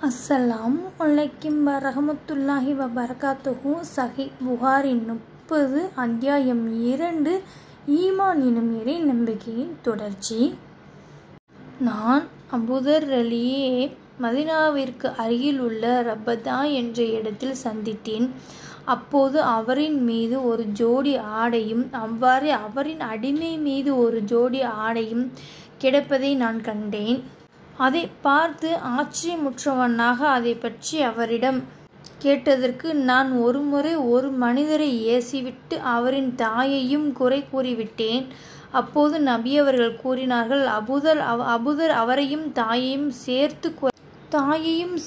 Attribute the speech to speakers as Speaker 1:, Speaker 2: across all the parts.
Speaker 1: அஸ்ஸலாமு அலைக்கும் வரஹ்மத்துல்லாஹி வபரகாத்துஹு. சஹீஹ் புகாரி 30 அத்தியாயம் 2 ஈமான் எனும் இறை நம்பிக்கையின் தொடர்ச்சி. நான் அபூதர் ரலியே மதீனாவிற்கு அருகில் உள்ள ரபதா என்ற இடத்தில் சந்தித்தேன். அப்போது அவரின் மீது ஒரு ஜோடி ஆடையும் அவ்வாறே அவரின் அடிமை மீது ஒரு ஜோடி ஆடையும் கிடப்பதை நான் கண்டேன். அதை பார்த்து ஆச்சரியமுற்றவனாக அதை பற்றி அவரிடம் கேட்டதற்கு, நான் ஒருமுறை ஒரு மனிதரை ஏசிவிட்டு அவரின் தாயையும் குறை கூறிவிட்டேன். அப்போது நபி அவர்கள் கூறினார்கள், அபூதர் அவரையும் தாயையும்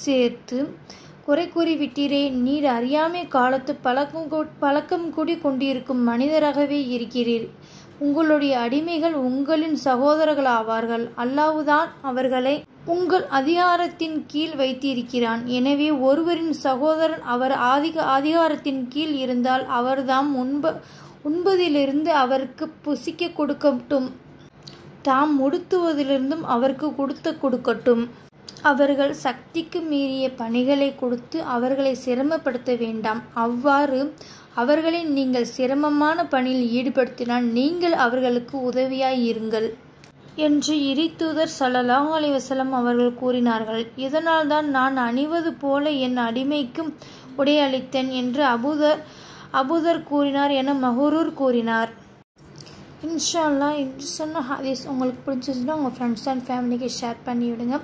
Speaker 1: சேர்த்து குறை கூறிவிட்டீரே, நீர் அறியாமை காலத்து பழக்கம் கூடி கொண்டிருக்கும் மனிதராகவே இருக்கிறீர். உங்களுடைய அடிமைகள் உங்களின் சகோதரர்களாவார்கள். அல்லாஹ்தான் அவர்களை உங்கள் அதிகாரத்தின் கீழ் வைத்திருக்கிறான். எனவே ஒருவரின் சகோதரன் அவர் அதிகாரத்தின் கீழ் இருந்தால் அவர்தாம் உண்பதிலிருந்து அவருக்கு புசிக்க கொடுக்கட்டும், தாம் உடுத்துவதிலிருந்தும் அவருக்கு கொடுக்கட்டும். அவர்கள் சக்திக்கு மீறிய பணிகளை கொடுத்து அவர்களை சிரமப்படுத்த வேண்டாம். அவ்வாறு அவர்களை நீங்கள் சிரமமான பணியில் ஈடுபடுத்தினால் நீங்கள் அவர்களுக்கு உதவியாயிருங்கள் என்று இறைத்தூதர் ஸல்லல்லாஹு அலைஹி வஸல்லம் அவர்கள் கூறினார்கள். இதனால்தான் நான் அணிவது போல என் அடிமைக்கும் உடையளித்தேன் என்று அபூதர் கூறினார் என மஹ்ரூர் கூறினார். இன்ஷா அல்லாஹ் இன்று சொன்ன ஹதீஸ் உங்களுக்கு பிடிச்சிருந்துச்சுன்னா உங்கள் ஃப்ரெண்ட்ஸ் அண்ட் ஃபேமிலிக்கு ஷேர் பண்ணி விடுங்க.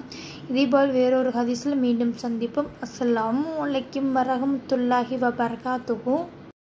Speaker 1: இதேபோல் வேறொரு ஹதீஸில் மீண்டும் சந்திப்போம். அஸ்ஸலாமு அலைக்கும் வரஹ்மத்துல்லாஹி வபரகாத்துஹு.